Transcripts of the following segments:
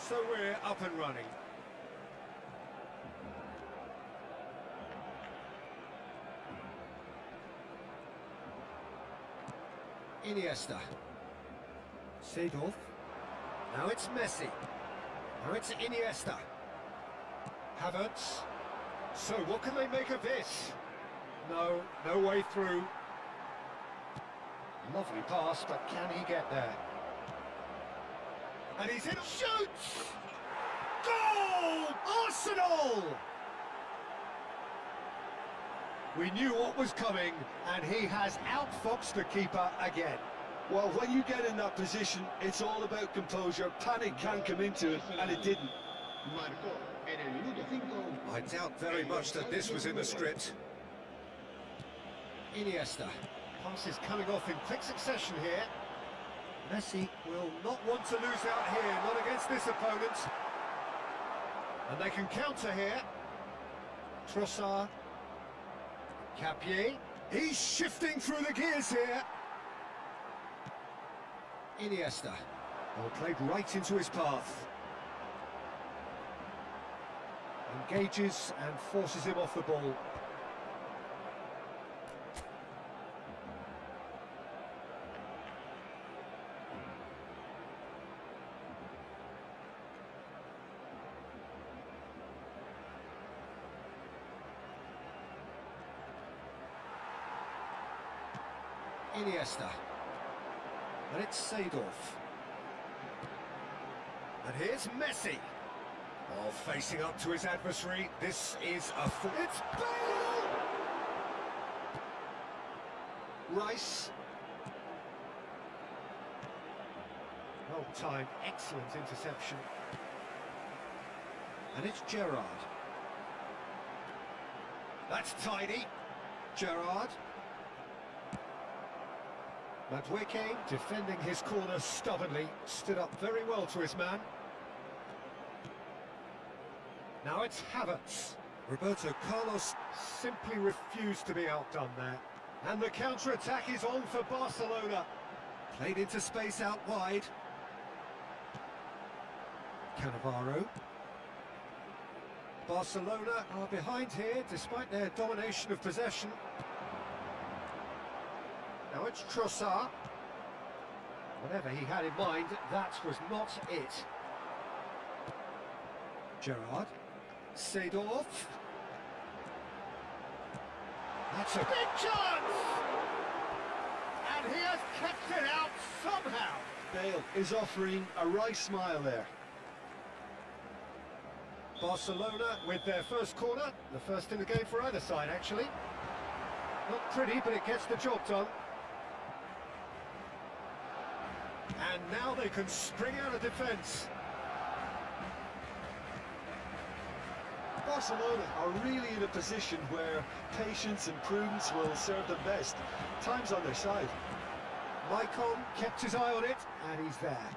So we're up and running. Iniesta. Seedorf. Now it's Messi. Now it's Iniesta. Havertz. So what can they make of this? No, no way through. Lovely pass, but can he get there? And he's in. Shoots! Goal! Arsenal! We knew what was coming, and he has outfoxed the keeper again. Well, when you get in that position, it's all about composure. Panic can come into it, and it didn't. I doubt very much that this was in the script. Iniesta. Pass is coming off in quick succession here. Messi will not want to lose out here, not against this opponent. And they can counter here. Trossard. Capier. He's shifting through the gears here. Iniesta. Well, played right into his path. Engages and forces him off the ball. Iniesta. And it's Seedorf. And here's Messi. Oh, facing up to his adversary. This is a... It's Bale! Rice. Well timed, excellent interception. And it's Gerrard. That's tidy. Gerrard. Madueke, defending his corner stubbornly, stood up very well to his man. Now it's Havertz. Roberto Carlos simply refused to be outdone there. And the counter-attack is on for Barcelona. Played into space out wide. Cannavaro. Barcelona are behind here despite their domination of possession. Now it's Trossard. Whatever he had in mind, that was not it. Gerrard. Seedorf. That's a big chance! And he has kept it out somehow. Bale is offering a right smile there. Barcelona with their first corner, the first in the game for either side actually. Not pretty, but it gets the job done. And now they can spring out of defence. Barcelona are really in a position where patience and prudence will serve them best. Time's on their side. Maicon kept his eye on it, and he's there.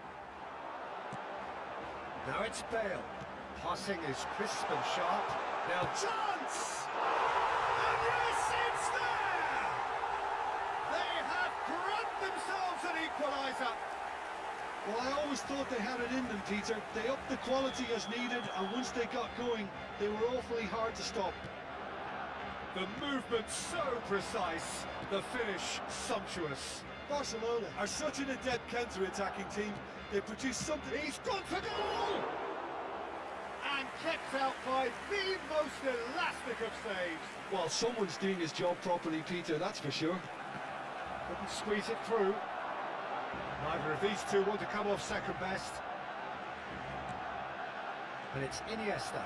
Now it's Bale. Passing is crisp and sharp. Now chance! And yes, it's there! They have grabbed themselves an equaliser. Well, I always thought they had it in them, Peter. They upped the quality as needed, and once they got going, they were awfully hard to stop. The movement so precise, the finish sumptuous. Barcelona are such an adept counter-attacking team. They produce something. He's gone for goal! And kept out by the most elastic of saves. Well, someone's doing his job properly, Peter, that's for sure. Couldn't squeeze it through. Neither of these two want to come off second best. And it's Iniesta.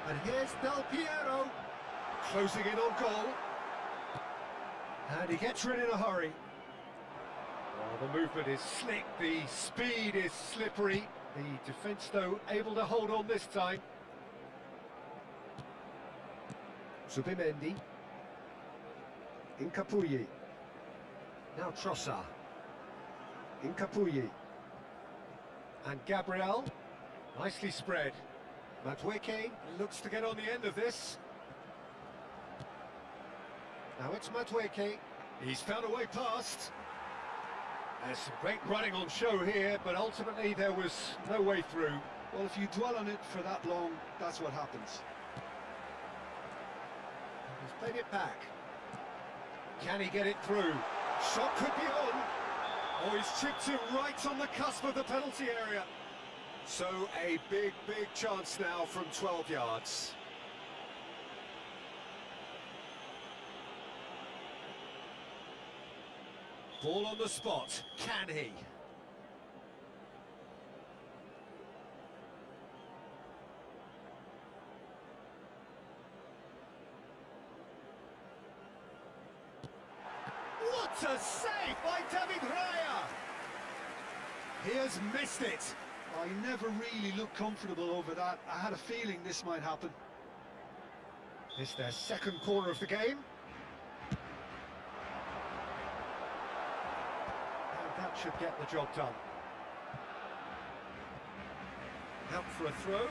And here's Del Piero. Closing in on goal. And he gets rid in a hurry. Well, the movement is slick, the speed is slippery. The defence, though, able to hold on this time. Zubimendi. Incapuyi. Now Trossard. Incapuyi. And Gabriel. Nicely spread. Madueke looks to get on the end of this. Now it's Madueke. He's found a way past. There's some great running on show here, but ultimately there was no way through. Well, if you dwell on it for that long, that's what happens. He's played it back. Can he get it through? Shot could be on. Oh, he's chipped it right on the cusp of the penalty area. So a big chance now from 12 yards. Ball on the spot. Can he? What a save by David Raya! He has missed it. I never really looked comfortable over that. I had a feeling this might happen. It's their second corner of the game. And that should get the job done. Out for a throw.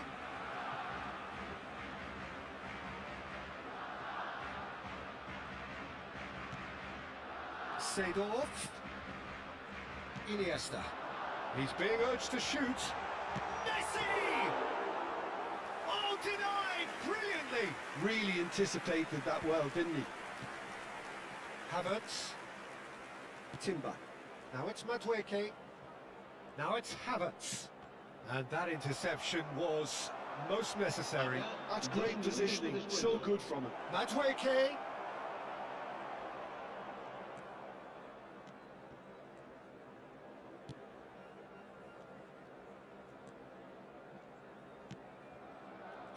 Seedorf. Iniesta. He's being urged to shoot. Messi! Oh, denied! Brilliantly! Really anticipated that well, didn't he? Havertz. Timber. Now it's Madueke. Now it's Havertz. And that interception was most necessary. That's great positioning. So good from him. Madueke.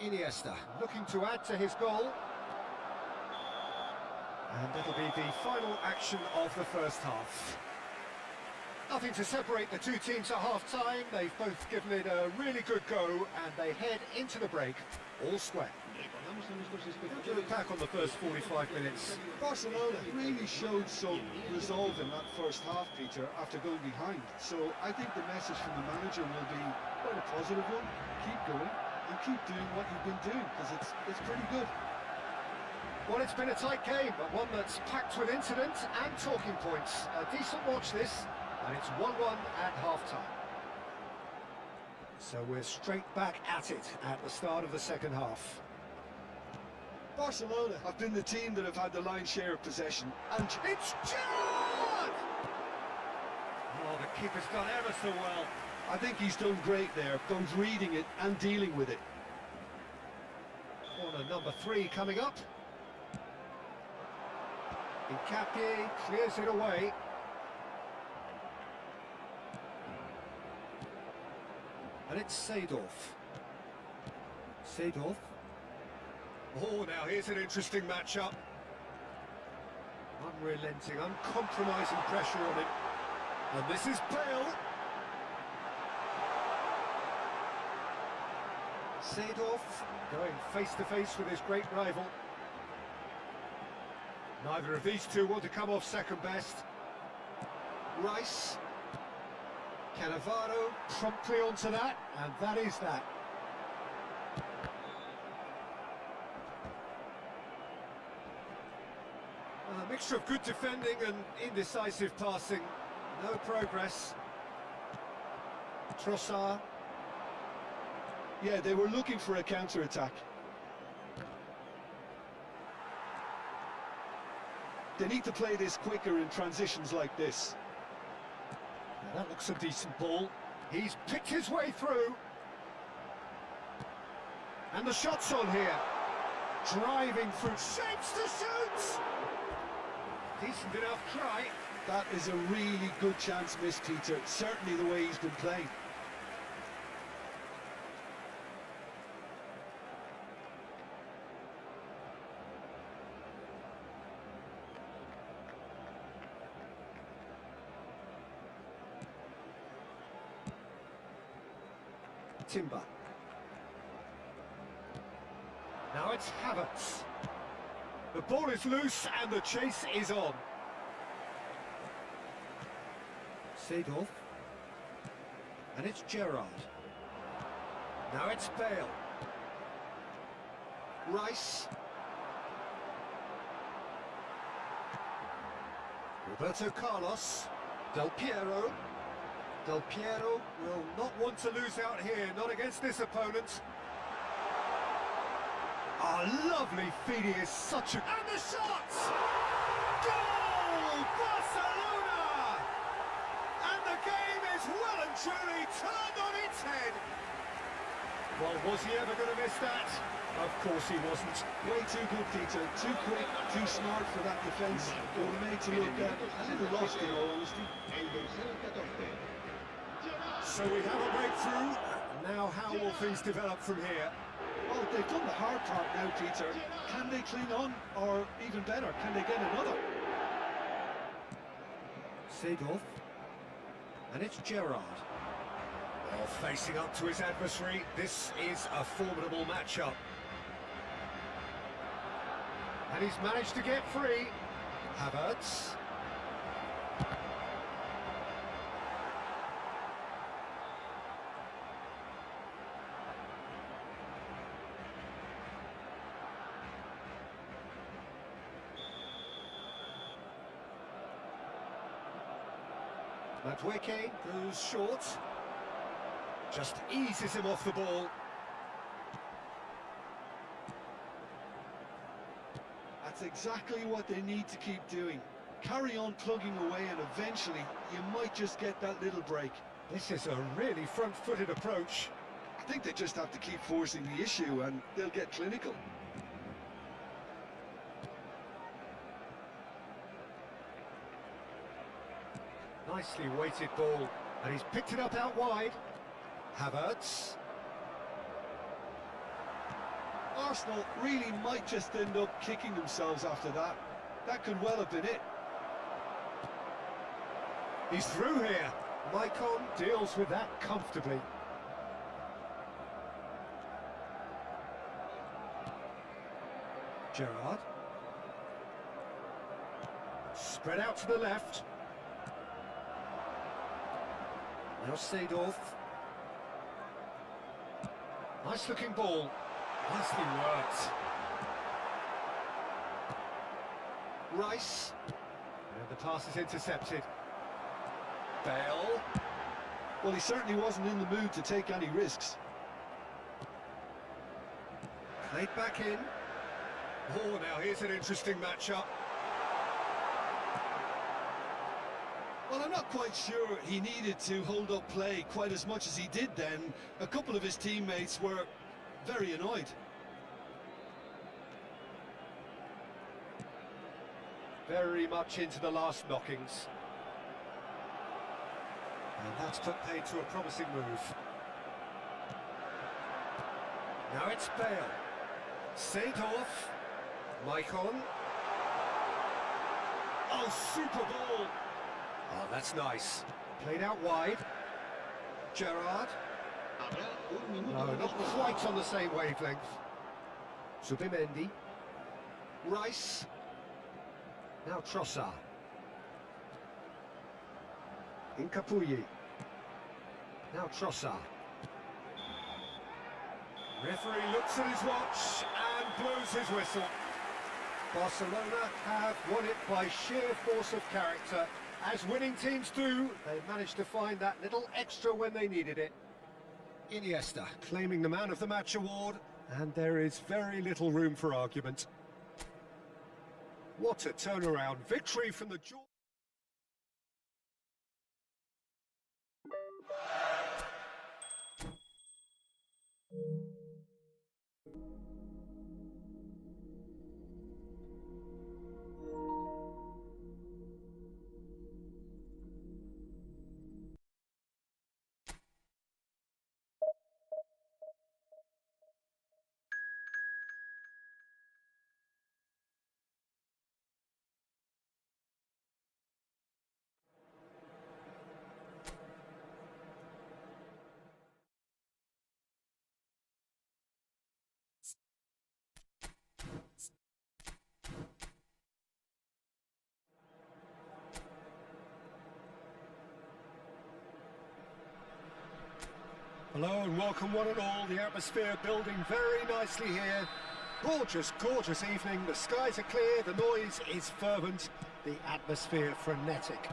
Iniesta looking to add to his goal. And it'll be the final action of the first half. Nothing to separate the two teams at half-time. They've both given it a really good go, and they head into the break all square. To look back on the first 45 minutes. Barcelona really showed some resolve in that first half, Peter, after going behind. So I think the message from the manager will be quite a positive one. Keep going and keep doing what you've been doing, because it's pretty good. Well, it's been a tight game, but one that's packed with incident and talking points. A decent watch this, and it's 1-1 at half-time. So we're straight back at it at the start of the second half. Barcelona have been the team that have had the lion's share of possession, and It's Gerrard! Oh, the keeper's done ever so well. I think he's done great there, both reading it and dealing with it. Corner number 3 coming up. Hincapié clears it away. And it's Seedorf. Seedorf. Oh, now here's an interesting matchup. Unrelenting, uncompromising pressure on him. And this is Bale. Seedorf going face-to-face with his great rival. Neither of these two want to come off second best. Rice. Cannavaro promptly onto that, and that is that. A mixture of good defending and indecisive passing. No progress. Trossard. Yeah, they were looking for a counter-attack. They need to play this quicker in transitions like this. Now that looks a decent ball. He's picked his way through. And the shot's on here. Driving through. Shapes to shoot! Decent enough try. That is a really good chance missed, Peter. Certainly the way he's been playing. Timber. Now it's Havertz. The ball is loose and the chase is on. Seedorf. And it's Gerrard. Now it's Bale. Rice. Roberto Carlos. Del Piero. Del Piero will not want to lose out here, not against this opponent. Lovely feed, he is such a... And the shots! Goal! Barcelona! And the game is well and truly turned on its head. Well, was he ever going to miss that? Of course he wasn't. Way too good, Peter. Too quick, too smart for that defence. They were made to look a little lost, in all honesty. So we have a breakthrough. Now how will things develop from here? Well, they've done the hard part now, Peter. Can they cling on? Or even better, can they get another? Seedorf. And it's Gerrard. Well, facing up to his adversary, this is a formidable matchup. And he's managed to get free. Havertz. Madueke goes short. Just eases him off the ball. That's exactly what they need to keep doing. Carry on plugging away and eventually you might just get that little break. This is a really front-footed approach. I think they just have to keep forcing the issue and they'll get clinical. Nicely weighted ball, and he's picked it up out wide. Havertz. Arsenal really might just end up kicking themselves after that. That could well have been it. He's through here. Maicon deals with that comfortably. Gerrard. Spread out to the left. Now Seedorf. Nice looking ball. Nicely worked. Rice. And the pass is intercepted. Bale. Well, he certainly wasn't in the mood to take any risks. Played back in. Oh, now here's an interesting matchup. Well, I'm not quite sure he needed to hold up play quite as much as he did then. A couple of his teammates were very annoyed. Very much into the last knockings. And that's put paid to a promising move. Now it's Bale. Seedorf. Maicon. Oh, super ball. Oh, that's nice. Played out wide. Gerrard. No, not quite on the same wavelength. Subimendi. Rice. Now Trossard. Incapuyi. Now Trossard. Referee looks at his watch and blows his whistle. Barcelona have won it by sheer force of character. As winning teams do, they managed to find that little extra when they needed it. Iniesta claiming the Man of the Match award, and there is very little room for argument. What a turnaround. Victory from the jaw. Hello and welcome one and all. The atmosphere building very nicely here. Gorgeous, gorgeous evening. The skies are clear, the noise is fervent, the atmosphere frenetic.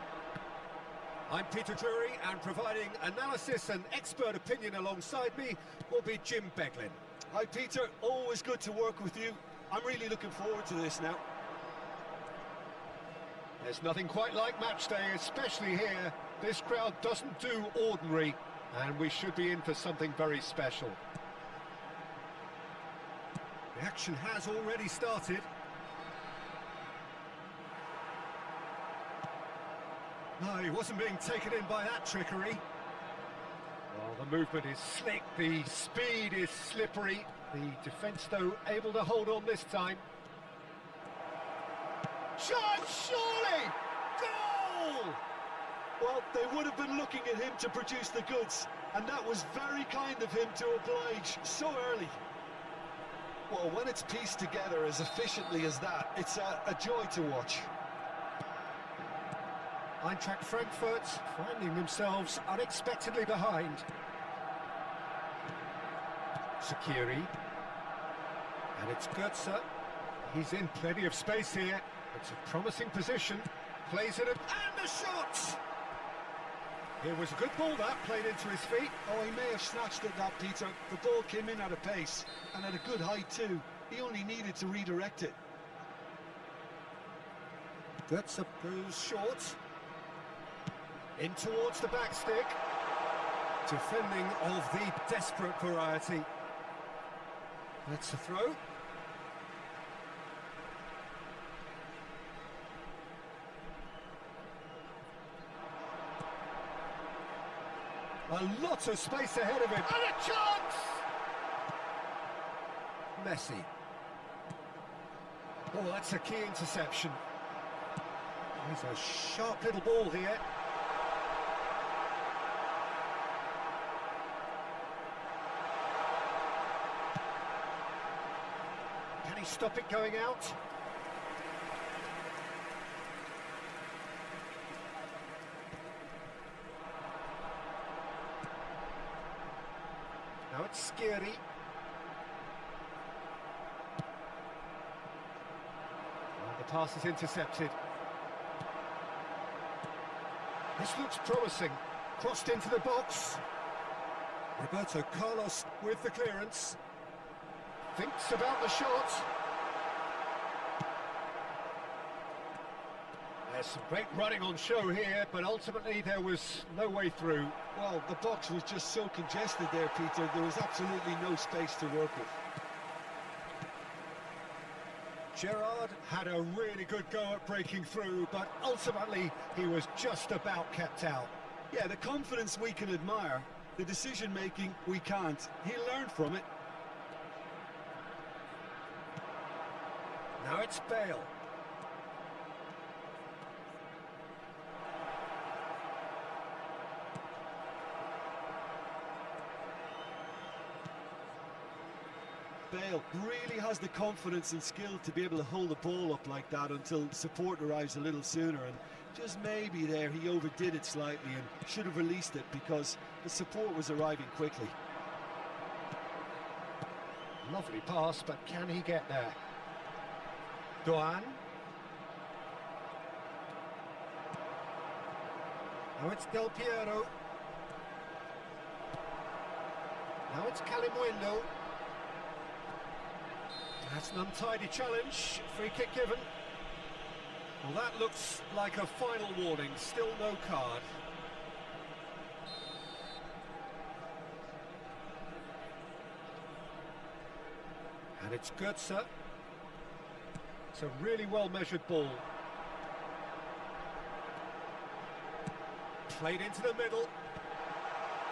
I'm Peter Drury, and providing analysis and expert opinion alongside me will be Jim Beglin. Hi Peter, always good to work with you. I'm really looking forward to this now. There's nothing quite like match day, especially here. This crowd doesn't do ordinary, and we should be in for something very special. The action has already started. No, he wasn't being taken in by that trickery. Well, the movement is slick, the speed is slippery. The defence, though, able to hold on this time. Shot, surely! Goal! Well, they would have been looking at him to produce the goods, and that was very kind of him to oblige so early. Well, when it's pieced together as efficiently as that, it's a joy to watch. Eintracht Frankfurt finding themselves unexpectedly behind. Sakiri. And it's Götze. He's in plenty of space here. It's a promising position. Plays it, and the shot! It was a good ball that, played into his feet. Oh, he may have snatched at that, Peter. The ball came in at a pace, and at a good height too. He only needed to redirect it. Götze goes short. In towards the back stick. Defending of the desperate variety. That's a throw. A lot of space ahead of him. And a chance! Messi. Oh, that's a key interception. There's a sharp little ball here. Can he stop it going out? Now it's Skiri. Well, the pass is intercepted. This looks promising. Crossed into the box. Roberto Carlos with the clearance. Thinks about the shot. There's some great running on show here, but ultimately there was no way through. Well, the box was just so congested there, Peter. There was absolutely no space to work with. Gerrard had a really good go at breaking through, but ultimately he was just about kept out. Yeah, the confidence we can admire, the decision-making we can't. He learned from it. Now it's Bale. Bale really has the confidence and skill to be able to hold the ball up like that until support arrives a little sooner, and just maybe there he overdid it slightly and should have released it because the support was arriving quickly. Lovely pass, but can he get there? Doan. Now it's Del Piero. Now it's Calimundo. That's an untidy challenge. Free kick given. Well, that looks like a final warning. Still no card. And it's Götze. It's a really well-measured ball. Played into the middle.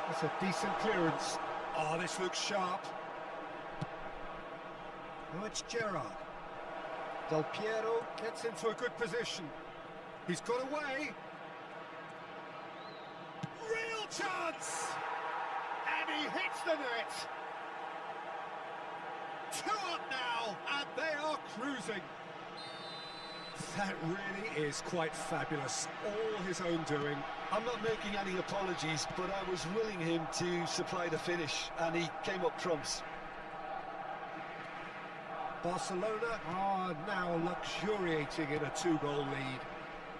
That's a decent clearance. Oh, this looks sharp. Now it's Gerrard. Del Piero gets into a good position. He's got away. Real chance! And he hits the net. 2 up now, and they are cruising. That really is quite fabulous. All his own doing. I'm not making any apologies, but I was willing him to supply the finish, and he came up trumps. Barcelona are now luxuriating in a 2-goal lead.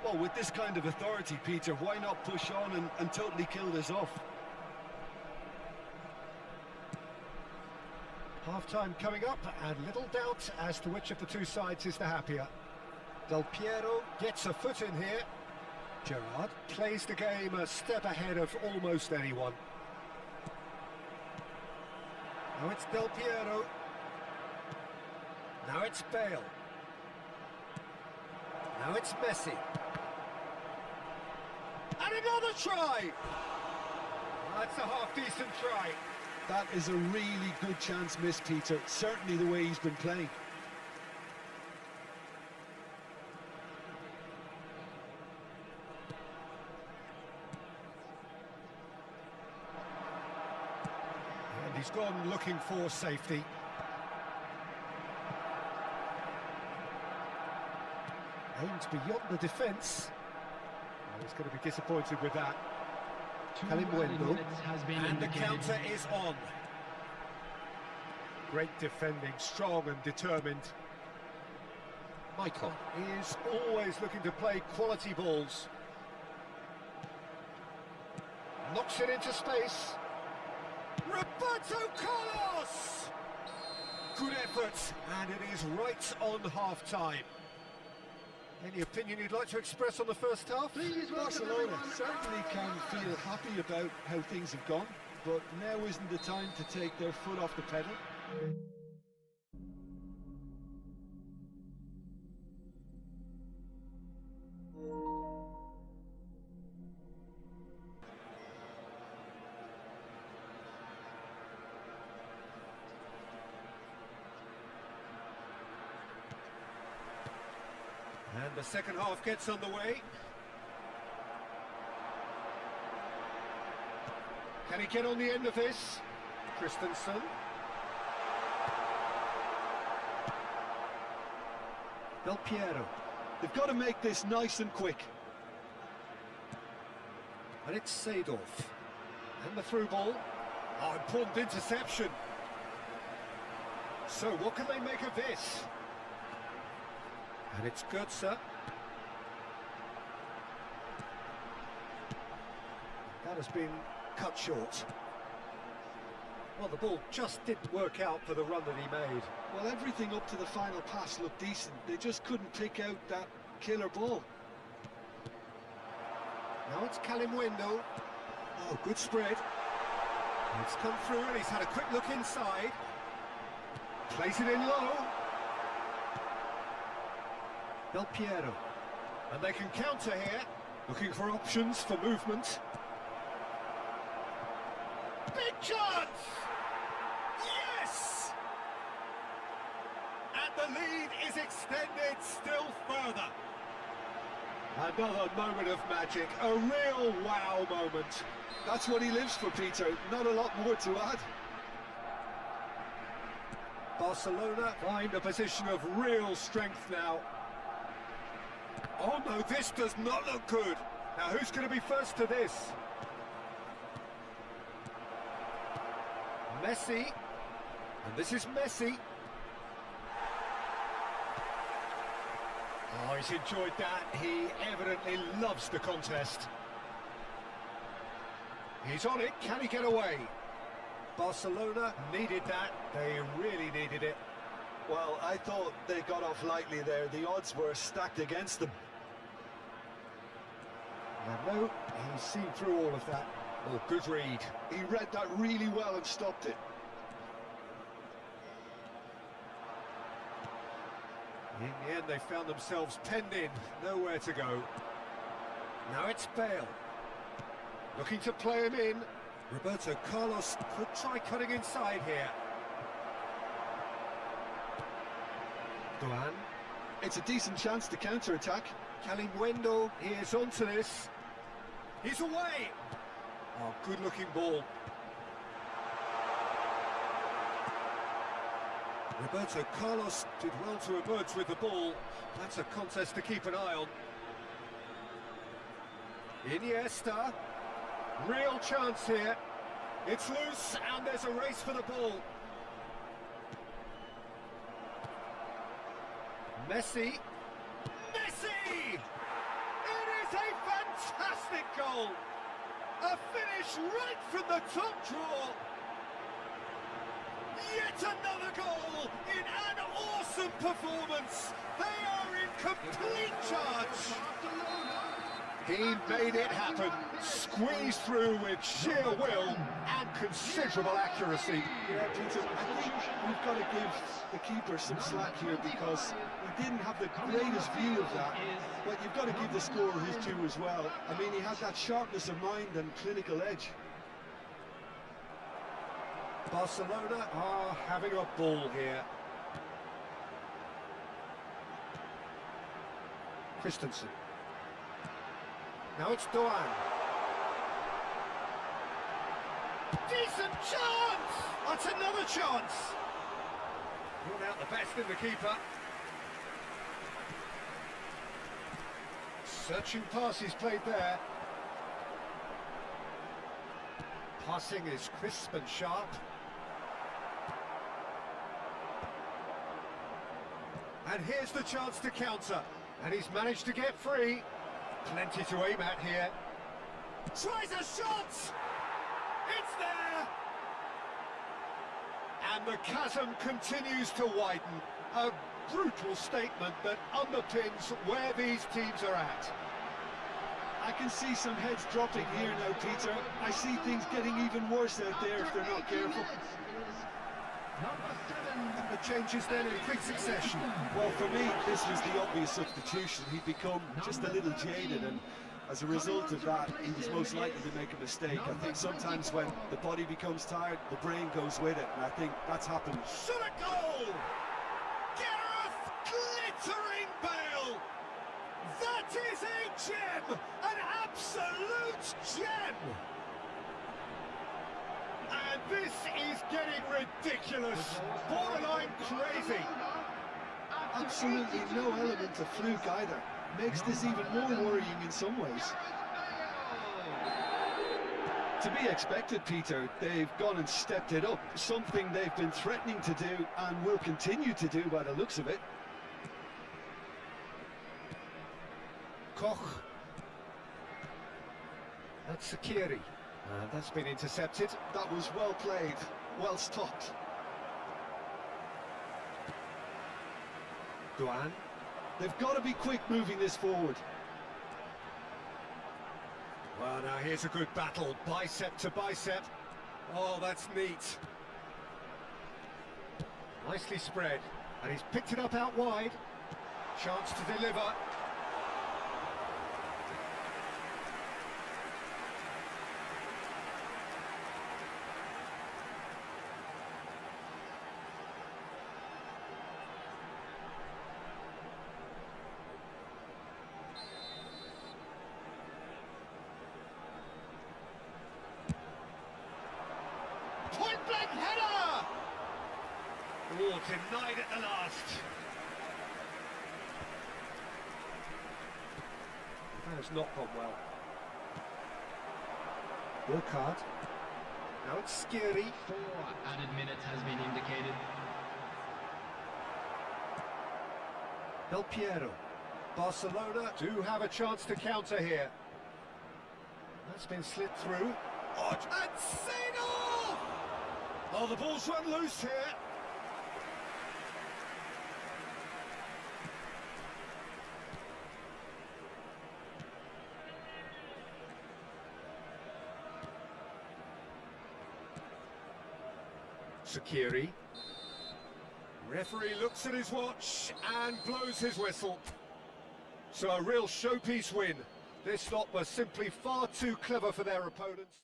Well, with this kind of authority, Peter, why not push on and totally kill this off? Half-time coming up, and little doubt as to which of the two sides is the happier. Del Piero gets a foot in here. Gerrard plays the game a step ahead of almost anyone. Now it's Del Piero. Now it's Bale. Now it's Messi. And another try! That's a half-decent try. That is a really good chance missed, Peter. Certainly the way he's been playing. And he's gone looking for safety. Aims beyond the defence. Oh, he's going to be disappointed with that. And the counter is on. Great defending, strong and determined. Michael is always looking to play quality balls. Knocks it into space. Roberto Carlos! Good effort, and it is right on half-time. Any opinion you'd like to express on the first half? Barcelona certainly can feel happy about how things have gone, but now isn't the time to take their foot off the pedal. And the second half gets underway. Can he get on the end of this? Christensen. Del Piero. They've got to make this nice and quick. And it's Seedorf. And the through ball. Oh, important interception. So what can they make of this? And it's Götze. That has been cut short. Well, the ball just didn't work out for the run that he made. Well, everything up to the final pass looked decent. They just couldn't pick out that killer ball. Now it's Kalimwendo. Oh, good spread. It's come through and he's had a quick look inside. Plays it in low. Del Piero. And they can counter here. Looking for options for movement. Big chance! Yes! And the lead is extended still further. Another moment of magic, a real wow moment. That's what he lives for, Peter. Not a lot more to add. Barcelona find a position of real strength now. Oh no, this does not look good. Now who's going to be first to this? Messi. And this is Messi. Oh, he's enjoyed that. He evidently loves the contest. He's on it. Can he get away? Barcelona needed that. They really needed it. Well, I thought they got off lightly there. The odds were stacked against them. And no, he's seen through all of that. Oh, good read. He read that really well and stopped it. In the end, they found themselves penned in, nowhere to go. Now it's Bale. Looking to play him in. Roberto Carlos could try cutting inside here. Duan. It's a decent chance to counter-attack. Kalimwendo, he is onto this. He's away! Oh, good-looking ball. Roberto Carlos did well to emerge with the ball. That's a contest to keep an eye on. Iniesta. Real chance here. It's loose and there's a race for the ball. Messi. Messi! is a fantastic goal! A finish right from the top draw! Yet another goal in an awesome performance! They are in complete charge! He made it happen, squeezed through with sheer will and considerable accuracy. Yeah, Peter, I think we've got to give the keeper some slack here because he didn't have the greatest view of that, but you've got to give the scorer his due as well. I mean, he had that sharpness of mind and clinical edge. Barcelona are having a ball here. Christensen. Now it's Doan. Decent chance! That's another chance! Brought out the best in the keeper. Searching passes played there. Passing is crisp and sharp. And here's the chance to counter. And he's managed to get free. Plenty to aim at here. Tries a shot! It's there! And the chasm continues to widen. A brutal statement that underpins where these teams are at. I can see some heads dropping here now, Peter. I see things getting even worse out there if they're not careful. And the changes then in quick succession. Well, for me, this was the obvious substitution. He'd become just a little jaded, and as a result of that, he was most likely to make a mistake. I think sometimes when the body becomes tired, the brain goes with it, and I think that's happened. Shot a goal! Gareth Glittering Bale! That is a gem! An absolute gem! And this is getting ridiculous, borderline crazy. Absolutely no element of fluke either. Makes this even more worrying in some ways. To be expected, Peter. They've gone and stepped it up, something they've been threatening to do and will continue to do by the looks of it. Koch. That's Sakiri. That's been intercepted. That was well played, well stopped. Doan. They've got to be quick moving this forward. Well, now here's a good battle, bicep to bicep. Oh, that's neat. Nicely spread, and he's picked it up out wide. Chance to deliver. Point-blank header! Oh, denied at the last. That has not gone well. Burkhardt. Now it's Skiri. 4 added minutes has been indicated. Del Piero. Barcelona do have a chance to counter here. That's been slid through. Oh, and Sino! Oh, the ball's run loose here. Sakiri. Referee looks at his watch and blows his whistle. So a real showpiece win. This lot was simply far too clever for their opponents.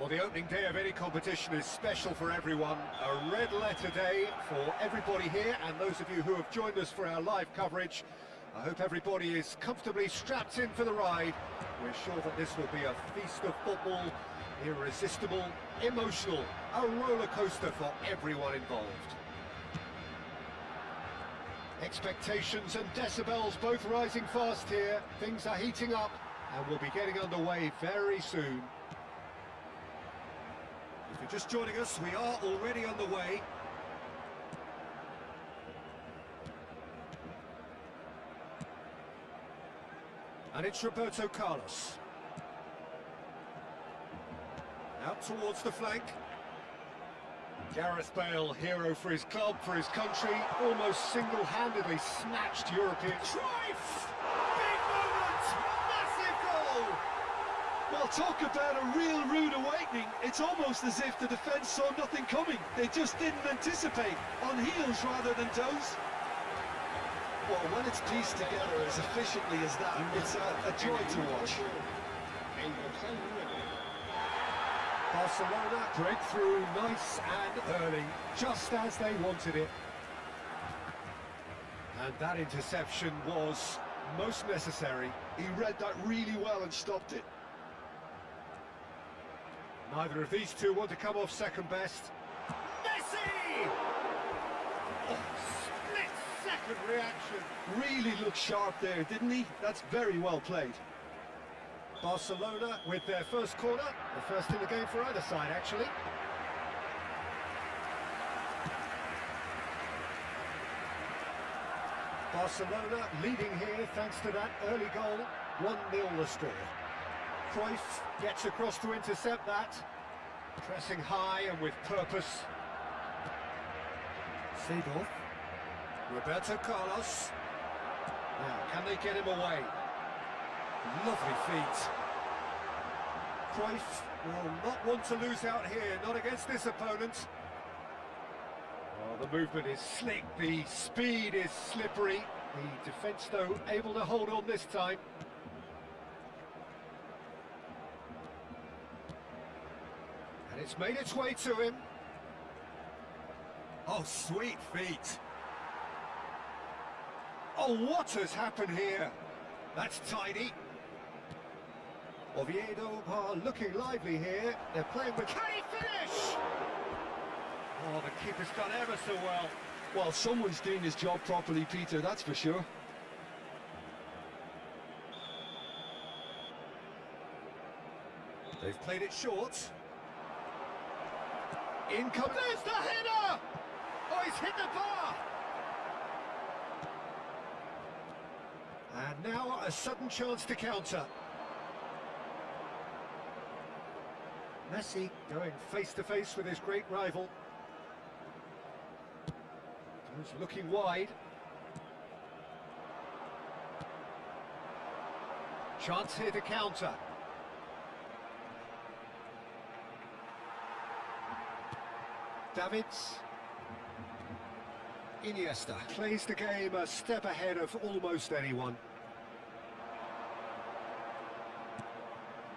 Well, the opening day of any competition is special for everyone. A red letter day for everybody here, and those of you who have joined us for our live coverage. I hope everybody is comfortably strapped in for the ride. We're sure that this will be a feast of football, irresistible, emotional, a roller coaster for everyone involved. Expectations and decibels both rising fast here. Things are heating up, and we'll be getting underway very soon. If you're just joining us, we are already underway. And it's Roberto Carlos. Out towards the flank. Gareth Bale, hero for his club, for his country, almost single-handedly snatched European... Cruyff! Big moment! Massive goal! Well, talk about a real rude awakening. It's almost as if the defence saw nothing coming. They just didn't anticipate, on heels rather than toes. Well, when it's pieced together as efficiently as that, it's a joy to watch. Barcelona breakthrough nice and early, just as they wanted it. And that interception was most necessary. He read that really well and stopped it. Neither of these two want to come off second best. Messi! Oh, split-second reaction. Really looked sharp there, didn't he? That's very well played. Barcelona with their first corner, the first in the game for either side, actually. Barcelona leading here thanks to that early goal. 1-0 the score. Cruyff gets across to intercept that. Pressing high and with purpose. Seedorf. Roberto Carlos. Now, can they get him away? Lovely feet. Cruyff will not want to lose out here, not against this opponent. Well, the movement is slick, the speed is slippery. The defence, though, able to hold on this time. And it's made its way to him. Oh, sweet feet. Oh, what has happened here? That's tidy. Oviedo are looking lively here. They're playing with... Can he finish? Oh, the keeper's done ever so well. Well, someone's doing his job properly, Peter, that's for sure. They've played it short. In comes... There's the header! Oh, he's hit the bar! And now a sudden chance to counter. Messi going face-to-face with his great rival. Goes looking wide. Chance here to counter. Davids. Iniesta plays the game a step ahead of almost anyone.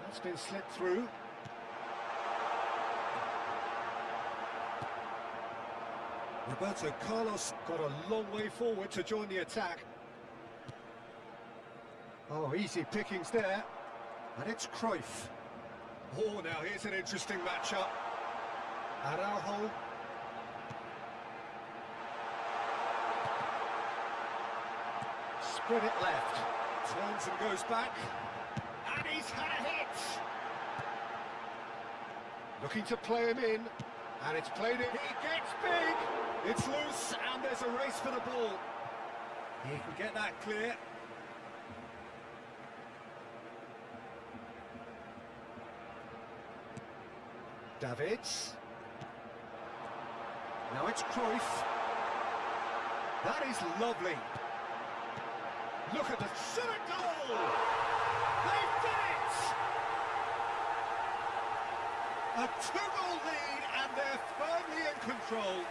That's been slipped through. Roberto Carlos got a long way forward to join the attack. Oh, easy pickings there. And it's Cruyff. Oh, now here's an interesting matchup. Araujo. Spread it left. Turns and goes back. And he's had a hit. Looking to play him in. And it's played in. He gets big. It's loose, and there's a race for the ball. He can get that clear. Davids. Now it's Cruyff. That is lovely. Look at the shot goal! They've done it! A 2-goal lead, and they're firmly in control.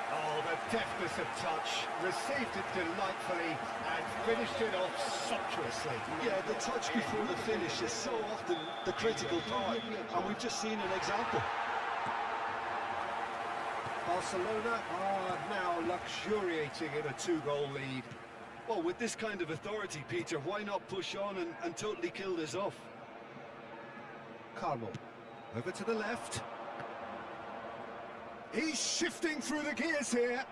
Oh, the deftness of touch, received it delightfully and finished it off sumptuously. Yeah, the touch before the finish is so often the critical part, and we've just seen an example. Barcelona are now luxuriating in a 2-goal lead. Well, with this kind of authority, Peter, why not push on and totally kill this off? Carmel, over to the left. He's shifting through the gears here.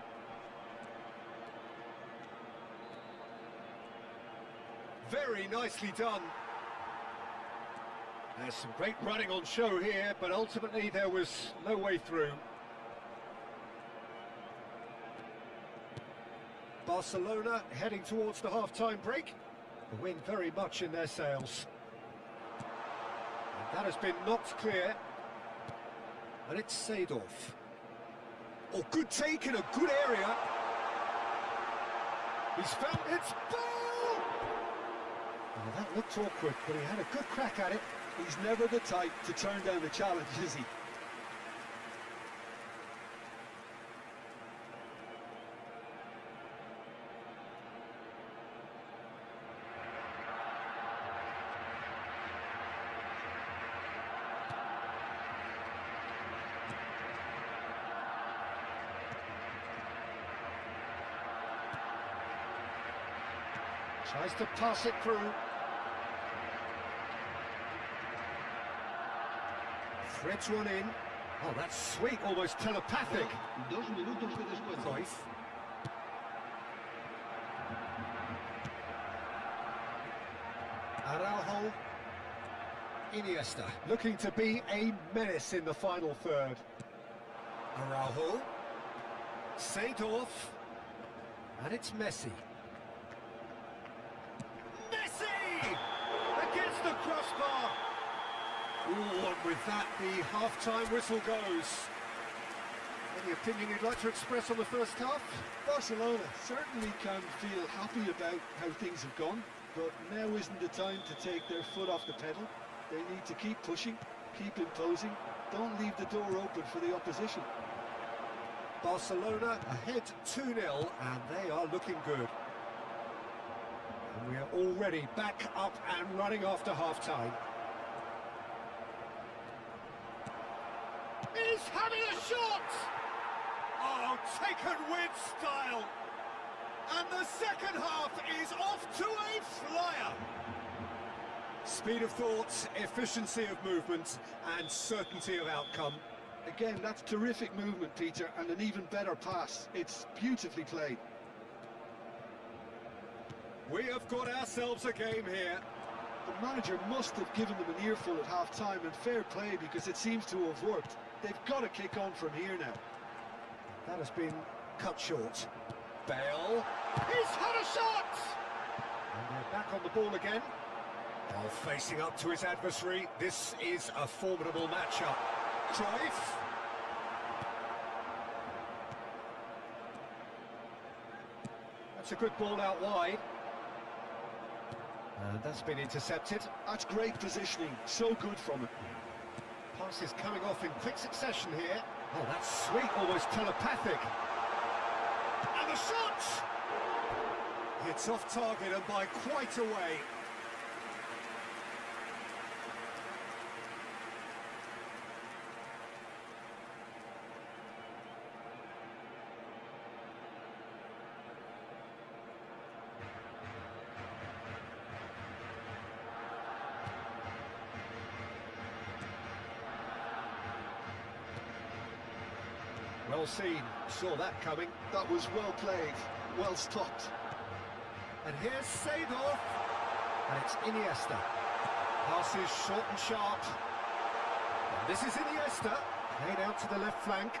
Very nicely done. There's some great running on show here, but ultimately there was no way through. Barcelona heading towards the half-time break. The wind very much in their sails. And that has been knocked clear. And it's Seedorf. Oh, good take in a good area. He's found it's ball! Oh, that looked awkward, but he had a good crack at it. He's never the type to turn down a challenge, is he? Tries to pass it through. Threads one in. Oh, that's sweet, almost telepathic. 2 minutos de descuento. Cruyff. Araujo. Iniesta, looking to be a menace in the final third. Araujo. Seedorf. And it's Messi. Against the crossbar. Ooh, and with that, the half-time whistle goes. Any opinion you'd like to express on the first half? Barcelona certainly can feel happy about how things have gone, but now isn't the time to take their foot off the pedal. They need to keep pushing, keep imposing, don't leave the door open for the opposition. Barcelona ahead 2-0, and they are looking good. And we are already back up and running after half-time. He's having a shot! Oh, taken with style! And the second half is off to a flyer! Speed of thought, efficiency of movement, and certainty of outcome. Again, that's terrific movement, Peter, and an even better pass. It's beautifully played. We have got ourselves a game here. The manager must have given them an earful at half-time, and fair play, because it seems to have worked. They've got to kick on from here now. That has been cut short. Bale. He's had a shot! And they're back on the ball again. While facing up to his adversary, this is a formidable matchup. Cruyff. That's a good ball out wide. And that's been intercepted. That's great positioning, so good from him. Passes coming off in quick succession here. Oh, that's sweet, almost telepathic. And the shot! It's off target and by quite a way. Well seen, saw that coming. That was well played, well stopped. And here's Seedorf. And it's Iniesta. Passes short and sharp. And this is Iniesta. Played out to the left flank.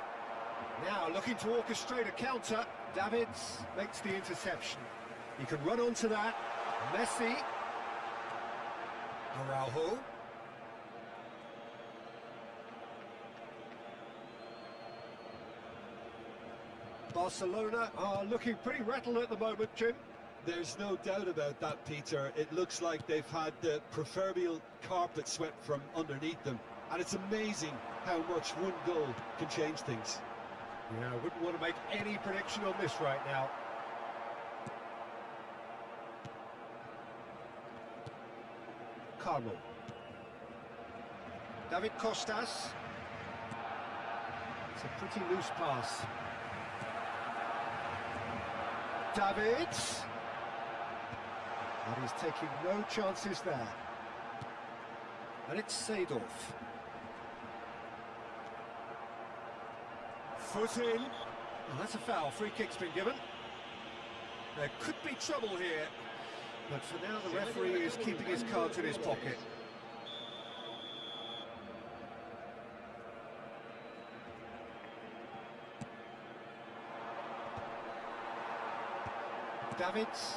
Now looking to orchestrate a counter. Davids makes the interception. He can run onto that. Messi. Araujo. Barcelona are looking pretty rattled at the moment, Jim. There's no doubt about that, Peter. It looks like they've had the proverbial carpet swept from underneath them. And it's amazing how much one goal can change things. Yeah, I wouldn't want to make any prediction on this right now. Carlo. David Costas. It's a pretty loose pass. Davids. And he's taking no chances there. And it's Seedorf. Foot in. Oh, that's a foul. Free kick's been given. There could be trouble here. But for now, the referee is keeping his cards in his pocket. Davids.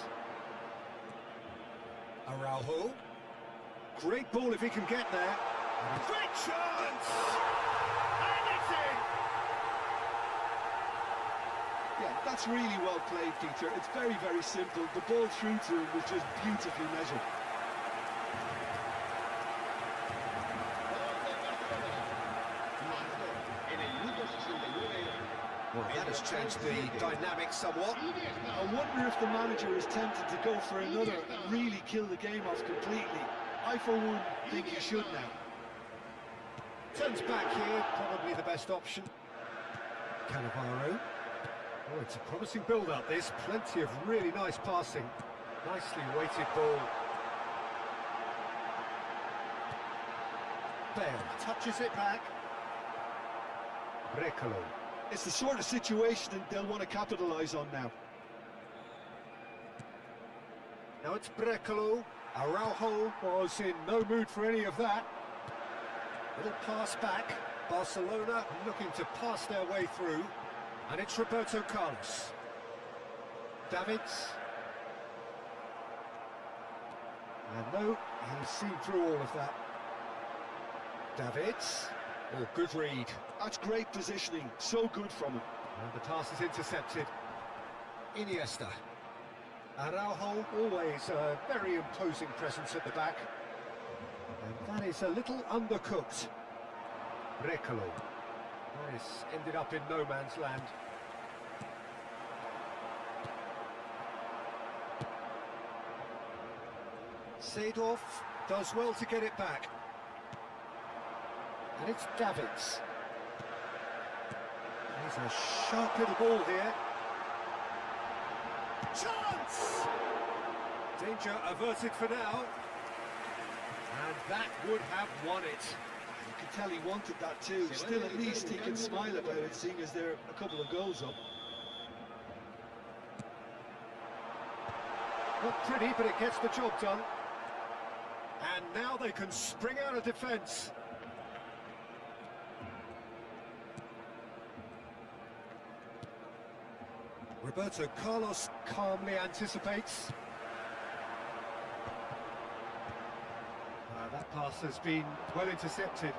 Araujo. Great ball if he can get there. Great chance! And it's in! Yeah, that's really well played, Peter. It's very, very simple. The ball through to him was just beautifully measured. Well, that has changed the dynamic somewhat. I wonder if the manager is tempted to go for another and really kill the game off completely. I, for one, think he should now. Turns back here, probably the best option. Cannavaro. Oh, it's a promising build-up, this. Plenty of really nice passing. Nicely weighted ball. Bale touches it back. Brecalo. It's the sort of situation that they'll want to capitalise on now. Now it's Brecalo. Araujo was in no mood for any of that. Little pass back. Barcelona looking to pass their way through. And it's Roberto Carlos. Davids. And no, he's seen through all of that. Davids. Oh, good read. That's great positioning. So good from him. And the pass is intercepted. Iniesta. Araujo, always a very imposing presence at the back. And that is a little undercooked. Brecalo. This ended up in no man's land. Seedorf does well to get it back. And it's Davids. He's a sharp little ball here. Chance! Danger averted for now. And that would have won it. You can tell he wanted that too. Still, at least he can smile about it, seeing as they're a couple of goals up. Not pretty, but it gets the job done. And now they can spring out of defence. Roberto Carlos calmly anticipates. That pass has been well intercepted.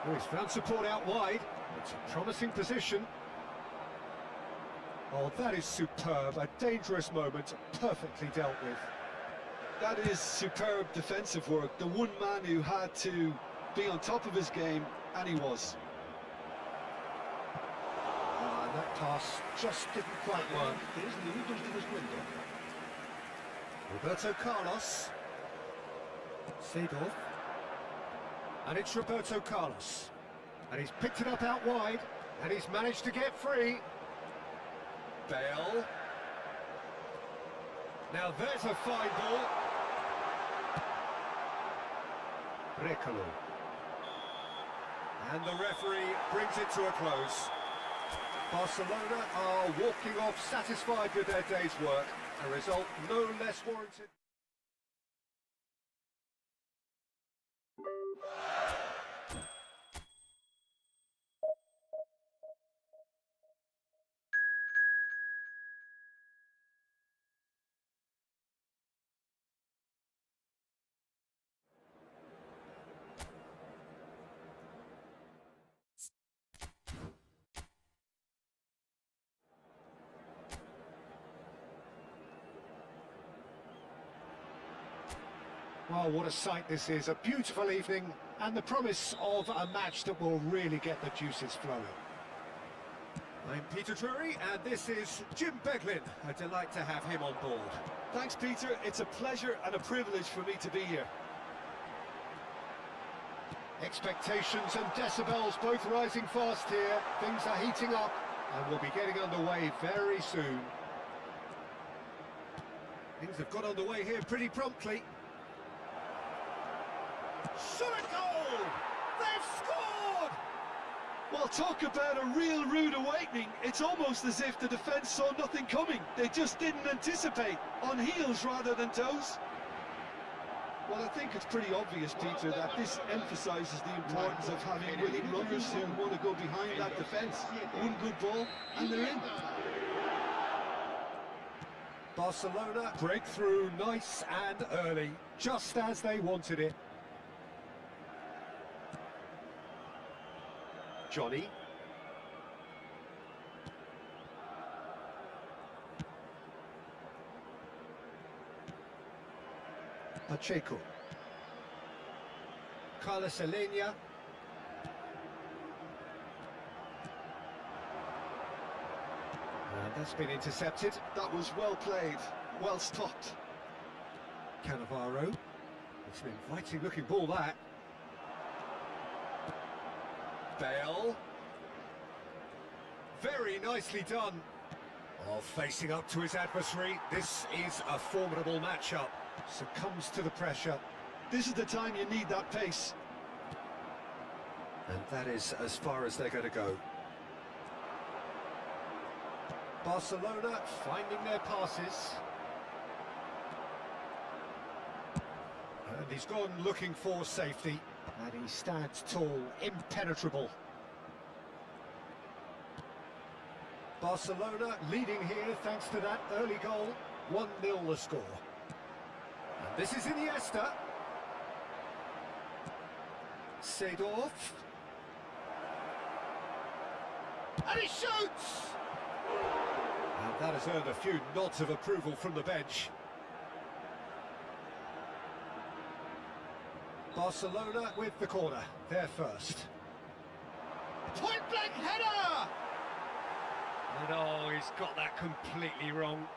Oh, he's found support out wide. It's a promising position. Oh, that is superb. A dangerous moment, perfectly dealt with. That is superb defensive work. The one man who had to be on top of his game, and he was. That pass just didn't quite work. Roberto Carlos. Seedorf. And it's Roberto Carlos. And he's picked it up out wide. And he's managed to get free. Bale. Now there's a fine ball. Brecalo. And the referee brings it to a close. Barcelona are walking off satisfied with their day's work. A result no less warranted. Well, what a sight this is. A beautiful evening and the promise of a match that will really get the juices flowing. I'm Peter Drury, and this is Jim Beglin. A delight to have him on board. Thanks, Peter. It's a pleasure and a privilege for me to be here. Expectations and decibels both rising fast here. Things are heating up, and we'll be getting underway very soon. Things have got underway here pretty promptly. Shot a goal! They've scored! Well, talk about a real rude awakening. It's almost as if the defence saw nothing coming. They just didn't anticipate, on heels rather than toes. Well, I think it's pretty obvious, Peter, that this emphasises the importance of having willing runners who want to go behind that defence. One good ball, and they're in. Barcelona breakthrough nice and early, just as they wanted it. Johnny. Pacheco. Carlos Alenia. And that's been intercepted. That was well played, well stopped. Cannavaro. It's an inviting looking ball, that. Bale. Very nicely done. Oh, facing up to his adversary. This is a formidable matchup. Succumbs to the pressure. This is the time you need that pace. And that is as far as they're going to go. Barcelona finding their passes. And he's gone looking for safety. And he stands tall, impenetrable. Barcelona leading here thanks to that early goal. 1-0 the score. And this is Iniesta. Seedorf. And he shoots! And that has earned a few nods of approval from the bench. Barcelona with the corner, they're first. Point-blank header! And oh, he's got that completely wrong.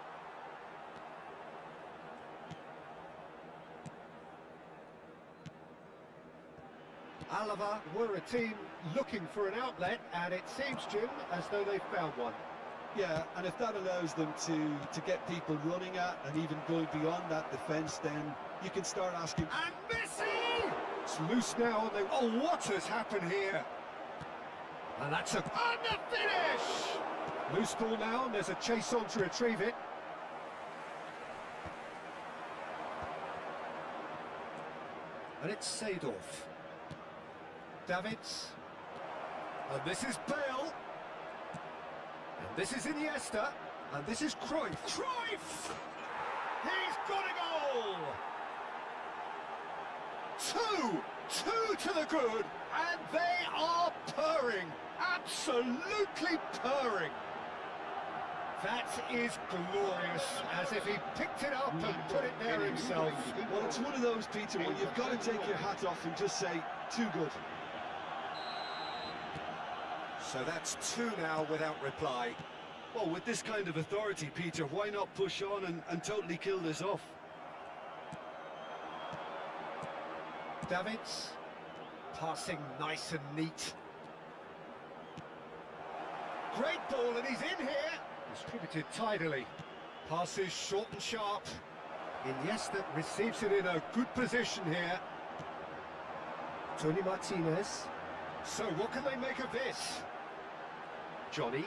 Alava were a team looking for an outlet, and it seems, Jim, as though they've found one. Yeah, and if that allows them to get people running at and even going beyond that defence, then you can start asking... And Messi! It's loose now, and they... Oh, what has happened here? And that's a... And the finish! Loose ball now, and there's a chase on to retrieve it. And it's Seedorf. Davids. And this is Bale. And this is Iniesta. And this is Cruyff. Cruyff! He's got a goal! Two to the good, and they are purring. Absolutely purring. That is glorious, as if he picked it up and put it there himself. Well, it's one of those, Peter, where you've got to take your hat off and just say, too good. So that's two now without reply. Well, with this kind of authority, Peter, why not push on and totally kill this off? Davids, passing nice and neat. Great ball, and he's in here. Distributed tidily. Passes short and sharp. Iniesta receives it in a good position here. Tony Martinez. So what can they make of this? Johnny.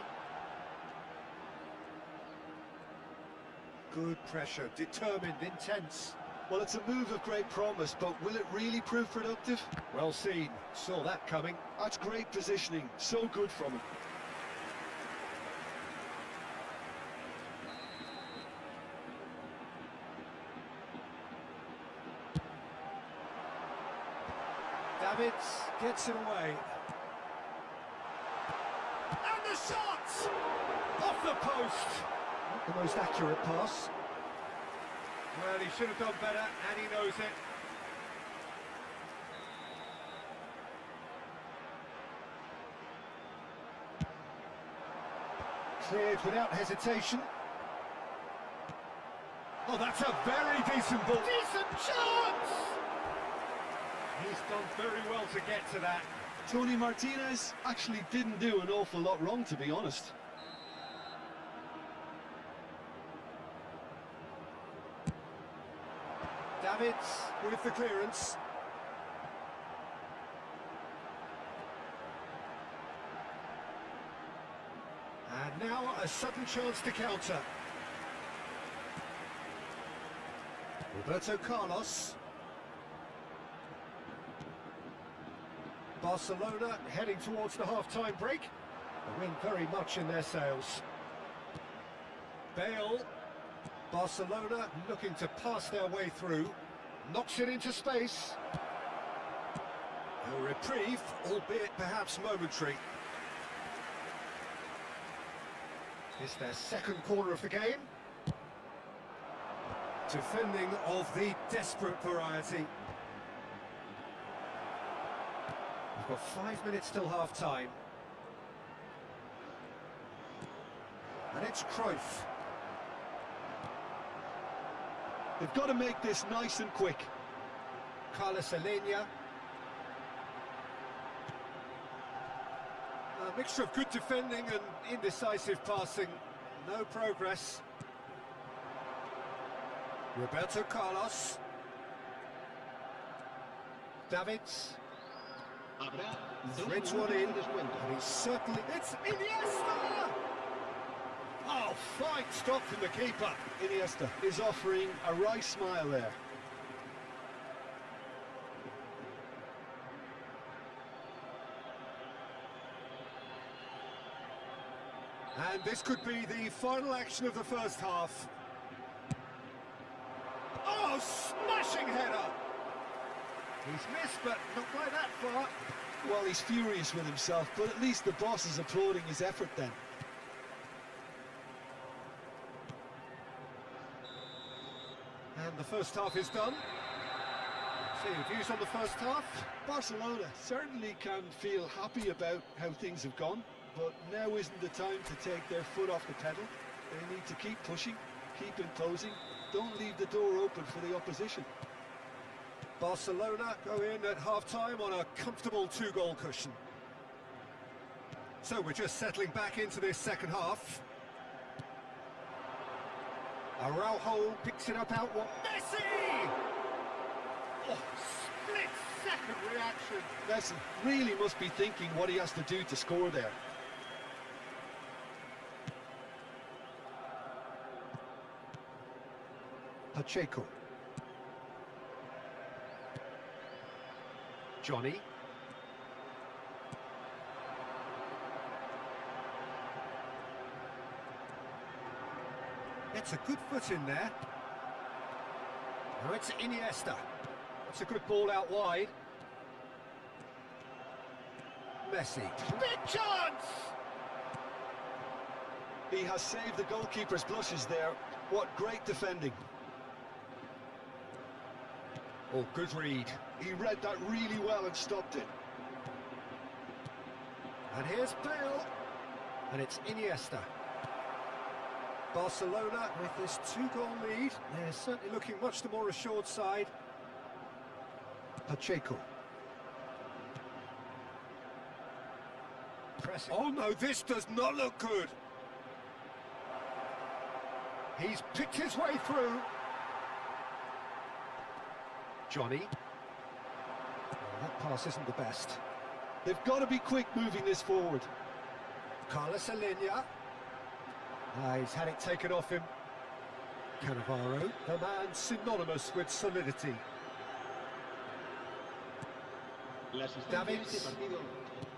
Good pressure, determined, intense. Well, it's a move of great promise, but will it really prove productive? Well seen, saw that coming. That's great positioning, so good from him. Davids gets it away. And the shot! Off the post! Not the most accurate pass. Well, he should have done better, and he knows it. Cleared without hesitation. Oh, that's a very decent ball. Decent chance! He's done very well to get to that. Tony Martinez actually didn't do an awful lot wrong, to be honest. Davids with the clearance. And now a sudden chance to counter. Roberto Carlos. Barcelona heading towards the half-time break. The wind very much in their sails. Bale. Barcelona looking to pass their way through. Knocks it into space. A reprieve, albeit perhaps momentary. It's their second corner of the game. Defending of the desperate variety. We've got 5 minutes till half-time. And it's Cruyff. They've got to make this nice and quick. Carlos Alenia. A mixture of good defending and indecisive passing. No progress. Roberto Carlos. Davids. Habrá Threads 2 one minutos in. de descuento. And he's certainly... It's Iniesta! Oh, fine stop from the keeper. Iniesta is offering a right smile there. And this could be the final action of the first half. Oh, smashing header! He's missed, but not by that far. Well, he's furious with himself, but at least the boss is applauding his effort then. And the first half is done. So your views on the first half? Barcelona certainly can feel happy about how things have gone, but now isn't the time to take their foot off the pedal. They need to keep pushing, keep imposing, don't leave the door open for the opposition. Barcelona go in at half-time on a comfortable 2-goal cushion. So we're just settling back into this second half. Araujo picks it up out. Messi! Oh, split-second reaction. Messi really must be thinking what he has to do to score there. Pacheco. Johnny. It's a good foot in there. Now it's Iniesta. It's a good ball out wide. Messi. Big chance! He has saved the goalkeeper's blushes there. What great defending. Oh, good read. He read that really well and stopped it. And here's Bale. And it's Iniesta. Barcelona with this 2-goal lead. They're certainly looking much the more assured side. Pacheco. Pressing. Oh no, this does not look good. He's picked his way through. Johnny. Oh, that pass isn't the best. They've got to be quick moving this forward. Carlos Alenia. He's had it taken off him. Cannavaro, the man synonymous with solidity. La asistencia de Davids. este partido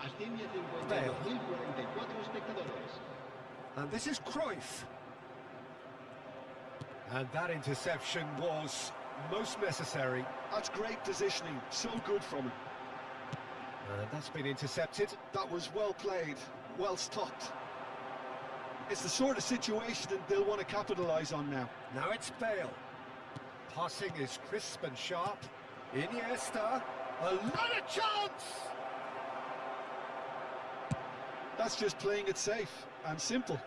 asciende a Bale. 52.044 espectadores. And this is Cruyff. And that interception was most necessary. That's great positioning, so good from him. And that's been intercepted. That was well played, well stopped. It's the sort of situation that they'll want to capitalise on now. Now it's Bale. Passing is crisp and sharp. Iniesta. A lot of chance! That's just playing it safe and simple.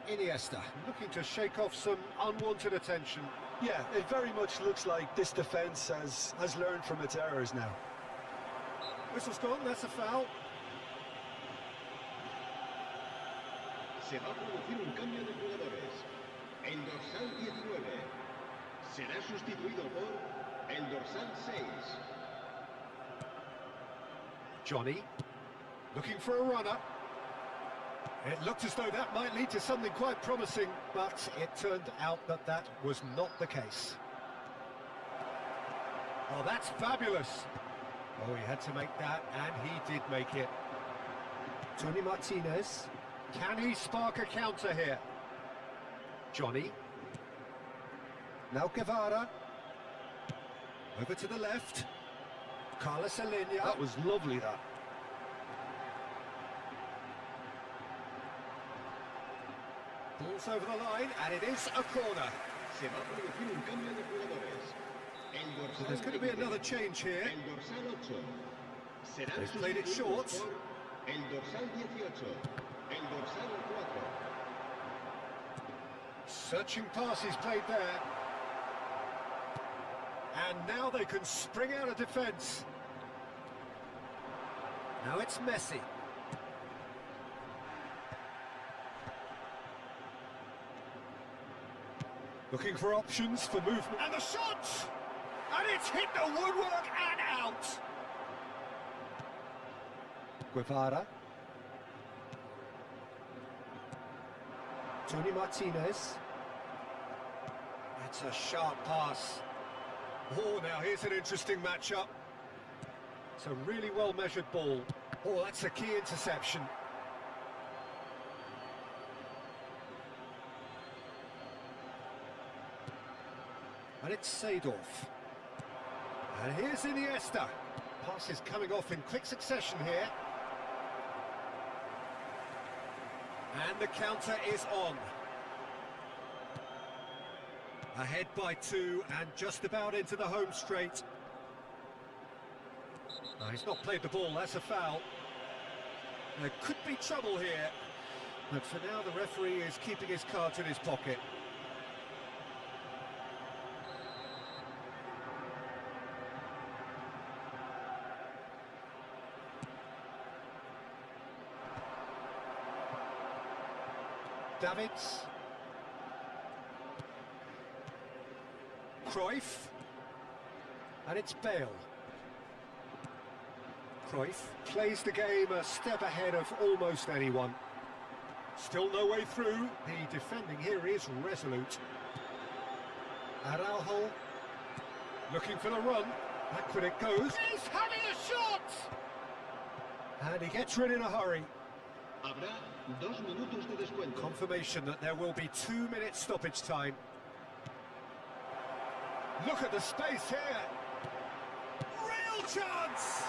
Iniesta, looking to shake off some unwanted attention. Yeah, it very much looks like this defence has learned from its errors now. Whistle's gone, that's a foul. Se va a producir un cambio de jugadores. El dorsal 19 será sustituido por el dorsal 6. Johnny, looking for a runner. It looked as though that might lead to something quite promising, but it turned out that that was not the case. Oh, that's fabulous. Oh, he had to make that, and he did make it. Tony Martinez. Can he spark a counter here? Johnny. Now Guevara. Over to the left. Carlos Alenia. That was lovely, that. Ball's over the line, and it is a corner. Se va a producir un cambio de jugadores. El dorsal So there's going to be 20, another change here. el dorsal 8 será They've played it sustituido short. por el dorsal 18, el dorsal 4. Searching passes played there. And now they can spring out of defence. Now it's Messi. Looking for options for movement. And the shot! And it's hit the woodwork and out! Guevara. Tony Martinez. That's a sharp pass. Oh, now here's an interesting matchup. It's a really well-measured ball. Oh, that's a key interception. And it's Seedorf. And here's Iniesta. Passes coming off in quick succession here. And the counter is on. Ahead by 2 and just about into the home straight. Oh, he's not played the ball, that's a foul. There could be trouble here. But for now, the referee is keeping his cards in his pocket. Davids. Cruyff. And it's Bale. Cruyff plays the game a step ahead of almost anyone. Still no way through. The defending here is resolute. Araujo. Looking for the run. Backward it goes. He's having a shot! And he gets rid in a hurry. Habrá 2 minutos de descuento. Confirmation that there will be 2 minutes stoppage time. Look at the space here. Real chance!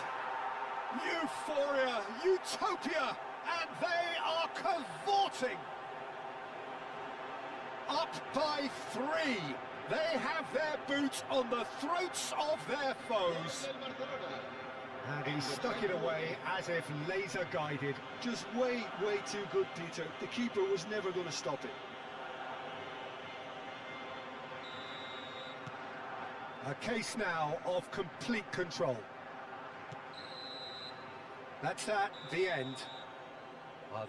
Euphoria, utopia, and they are cavorting. Up by 3. They have their boots on the throats of their foes. And he stuck it away as if laser guided. Just way too good, Peter. The keeper was never going to stop it. A case now of complete control. That's that, the end.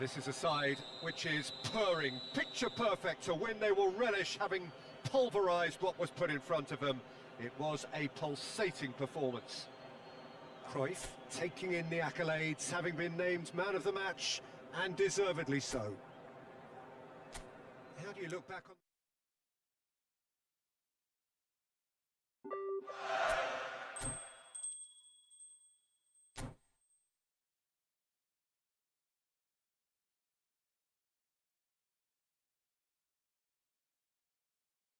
This is a side which is purring, picture perfect to win. They will relish having pulverised what was put in front of them. It was a pulsating performance. Cruyff taking in the accolades, having been named man of the match, and deservedly so. How do you look back on...